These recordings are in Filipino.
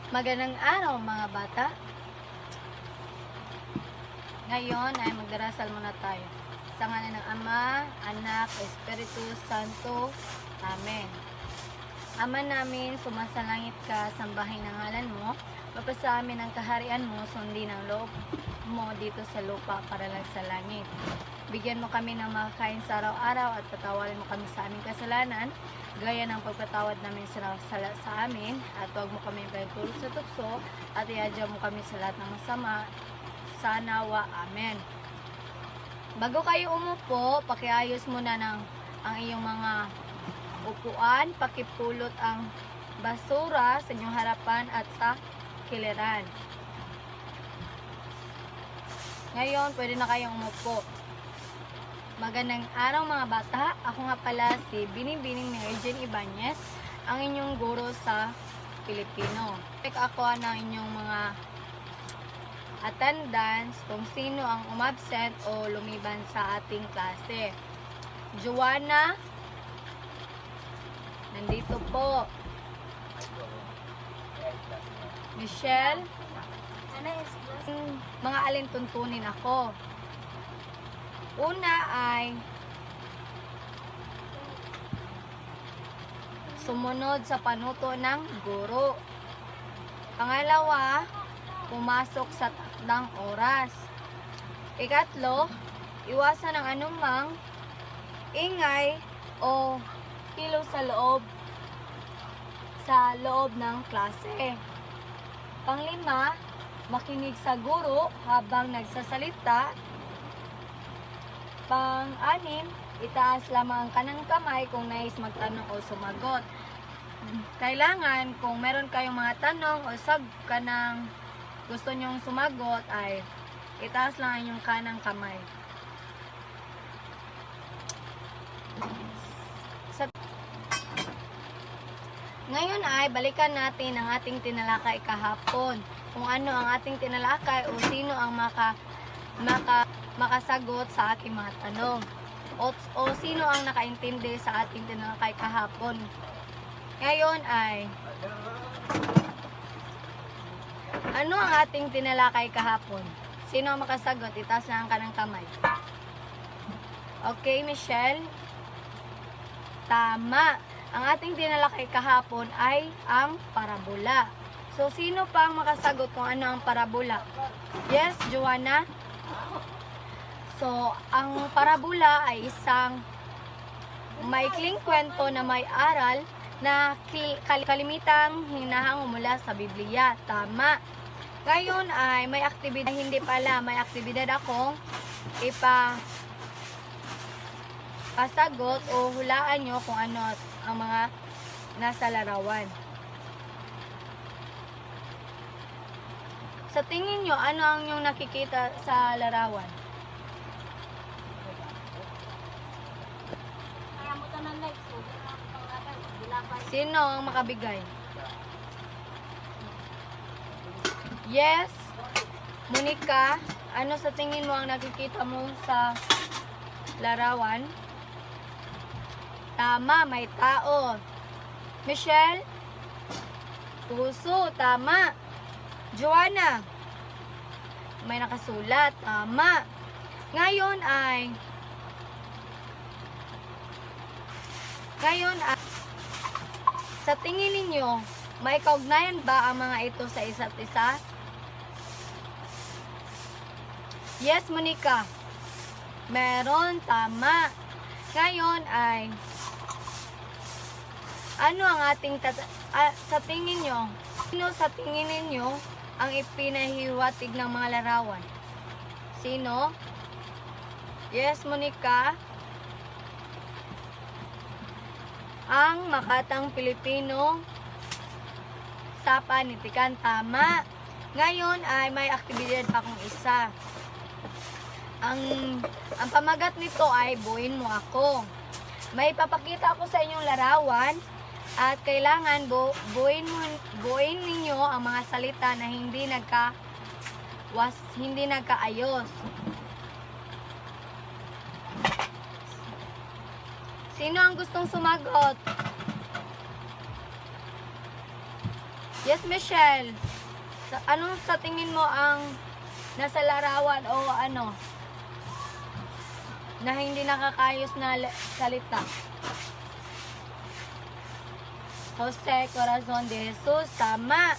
Magandang araw mga bata. Ngayon ay magdarasal muna tayo. Sa ngalan ng Ama, Anak, Espiritu Santo. Amen. Ama namin, sumasalangit ka, sambahin ang ngalan mo. Mapasa amin ang kaharian mo, sundin ang loob mo dito sa lupa para lang sa langit. Bigyan mo kami ng makakain sa araw-araw at patawarin mo kami sa aming kasalanan, gaya ng pagpatawad namin sa amin, at huwag mo kami pahintulot sa tukso, at iadya mo kami sa lahat ng masama, sa nawa. Amen. Bago kayo umupo, pakiayos muna ang iyong mga upuan, pakipulot ang basura sa inyong harapan at sa kiliran. Ngayon, pwede na kayong umupo. Magandang araw mga bata. Ako nga pala si Binibining Mary Jane Ibanez, ang inyong guro sa Pilipino. Check ako ng inyong mga attendance kung sino ang umabsent o lumiban sa ating klase. Joanna, nandito po. Michelle, mga alin tuntunin ako. Una ay sumunod sa panuto ng guro. Pangalawa, pumasok sa takdang oras. Ikatlo, iwasan ang anumang ingay o kilos sa loob ng klase. Panglima, makinig sa guro habang nagsasalita. Pang-anim, itaas lamang ang kanang kamay kung nais magtanong o sumagot. Kailangan, kung meron kayong mga tanong o kanang gusto nyong sumagot, ay itaas lang ang inyong kanang kamay. Ngayon ay balikan natin ang ating tinalakay kahapon. Kung ano ang ating tinalakay o sino ang makasagot sa aking mga tanong. O sino ang nakaintindi sa ating tinalakay kahapon. Ngayon ay ano ang ating tinalakay kahapon? Sino ang makasagot? Itaas na ang kanang kamay. Okay, Michelle? Tama. Ang ating tinalakay kahapon ay ang parabola. So, sino pa ang makasagot kung ano ang parabola? Yes, Joanna? So, ang parabola ay isang maikling kwento na may aral na kalimitang hinahango mula sa Biblia. Tama. Ngayon ay may aktibidad, hindi pala, may aktibidad akong pasagot o hulaan nyo kung ano ang mga nasa larawan. Sa tingin nyo, ano ang inyong nakikita sa larawan? Sino ang makabigay? Yes, Monica, ano sa tingin mo ang nakikita mo sa larawan? Tama, may tao. Michelle? Puso, tama. Joanna? May nakasulat, tama. Ngayon ay sa tingin ninyo, may kaugnayan ba ang mga ito sa isa't isa? Yes, Monica. Meron, tama. Ngayon ay ano ang ating sa tingin nyo? Sino sa tingin ninyo ang ipinahiwatig ng mga larawan? Sino? Yes, Monica. Ang Makatang Pilipino sa panitikan. Tama. Ngayon ay may aktibidad pa akong isa. Ang pamagat nito ay buuin mo ako. May papakita ako sa inyong larawan at kailangan buuin ninyo ang mga salita na hindi nagkaayos. Sino ang gustong sumagot? Yes, Michelle. Anong sa tingin mo ang nasa larawan o ano na hindi nakakayos na salita? Jose Corazon de Jesus. Tama.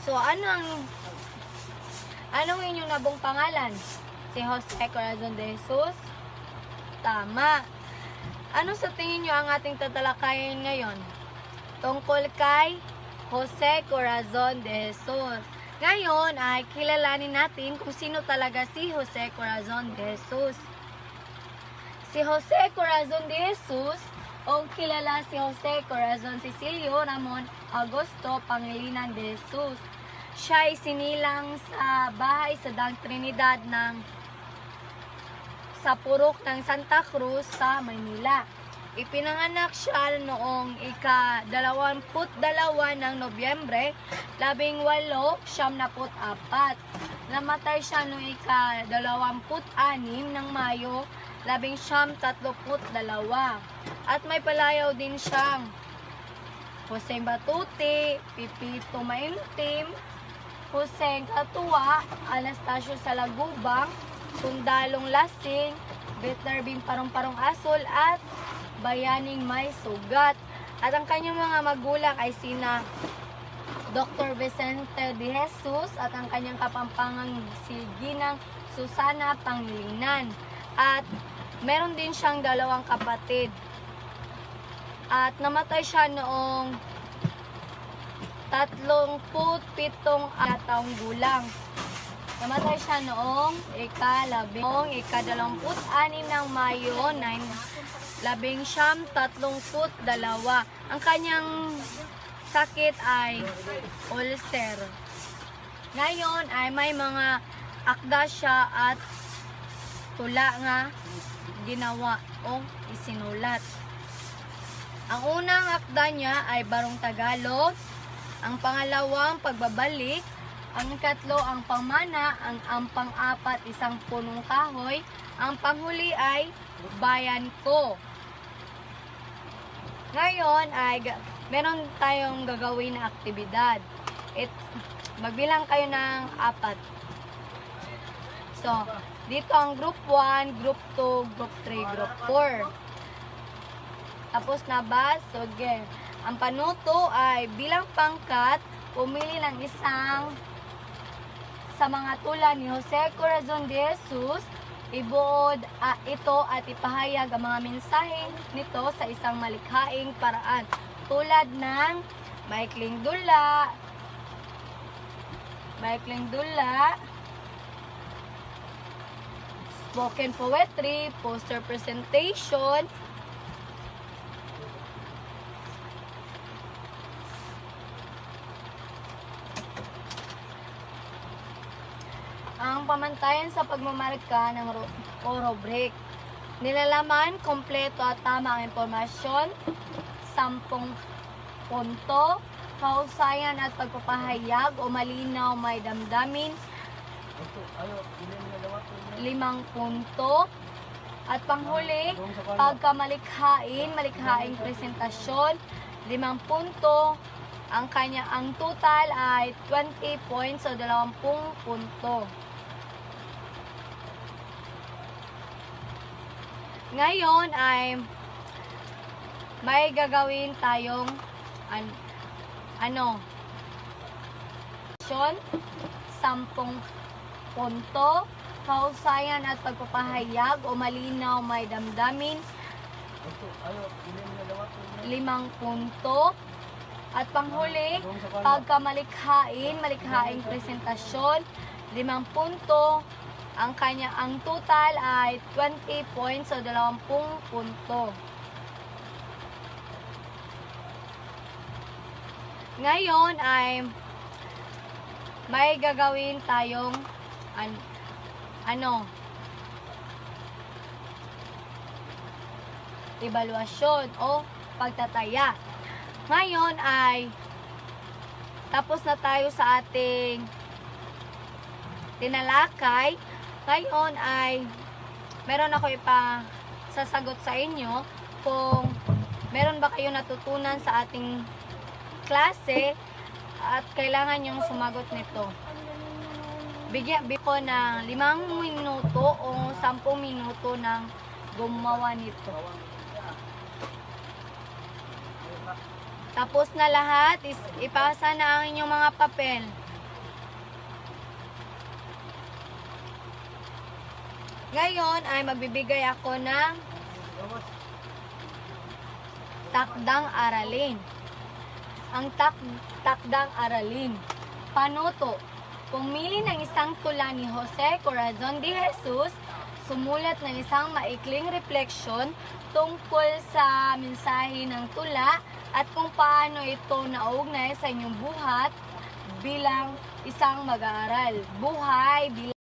So, anong inyong nabong pangalan? Si Jose Corazon de Jesus? Tama. Ano sa tingin nyo ang ating tatalakayin ngayon? Tungkol kay Jose Corazon de Jesus. Ngayon ay kilalanin natin kung sino talaga si Jose Corazon de Jesus. Si Jose Corazon de Jesus o kilala si Jose Corazon Cecilio Ramon Augusto Pangilinan de Jesus. Siya ay sinilang sa bahay sa Dag Trinidad sa purok ng Santa Cruz sa Manila. Ipinanganak siya noong ika-22 ng Nobyembre 1874. Namatay siya noong ika-26 ng Mayo 1932. At may palayaw din siyang Jose Batuti, Pipito Maintim, Jose Katuwa, Anastasio Salagubang, Sundalong Lasing, Bernardin Parong-Parong Asol at Bayaning May Sugat. At ang kanyang mga magulang ay sina Dr. Vicente de Jesus at ang kanyang kapampangang si Ginang Susana Pangilinan. At meron din siyang 2 kapatid. At namatay siya noong 37 taong gulang. Namatay siya noong ika-26 ng Mayo 1932. Ang kanyang sakit ay ulcer. Ngayon ay may mga akda siya at tula nga ginawa o isinulat. Ang unang akda niya ay Barong Tagalog, ang pangalawang Pagbabalik, ang ikatlo ang Pamana, ang pang-apat Isang Punong Kahoy, ang panghuli ay Bayan Ko. Ngayon ay meron tayong gagawin na aktibidad. Magbilang kayo ng 4. So, dito ang Group 1, Group 2, Group 3, Group 4. Tapos na ba? So, again. Ang panuto ay bilang pangkat, pumili ng isang sa mga tula ni Jose Corazon de Jesus, ibuod ito at ipahayag ang mga mensahe nito sa isang malikhaing paraan. Tulad ng maikling dula, spoken poetry, poster presentation, ang pamantayan sa pagmamarka ng rubric. Nilalaman, kompleto at tama ang impormasyon, 10 punto, kahusayan at pagpapahayag o malinaw may damdamin, 5 punto, at panghuli, malikhaing presentasyon, 5 punto. Ang total ay 20 points o 20 punto. Ngayon ay may gagawin tayong 10 punto, kahusayan at pagpapahayag o malinaw may damdamin, 5 punto, at panghuli, malikhaing presentasyon, 5 punto. Ang total ay 20 points o 20 punto. Ngayon ay may gagawin tayong evaluasyon o pagtataya. Ngayon ay tapos na tayo sa ating tinalakay. Ngayon ay meron ako sasagot sa inyo kung Meron ba kayo natutunan sa ating klase at kailangan nyong sumagot nito? Bigyan ko ng 5 minuto o 10 minuto ng gumawa nito. Tapos na lahat, ipasa na ang inyong mga papel. Ngayon ay magbibigay ako ng takdang aralin. Ang takdang aralin. Panuto. Pumili ng isang tula ni Jose Corazon de Jesus, sumulat ng isang maikling refleksyon tungkol sa mensahe ng tula at kung paano ito nauugnay sa inyong buhat bilang isang mag-aaral. Buhay bilang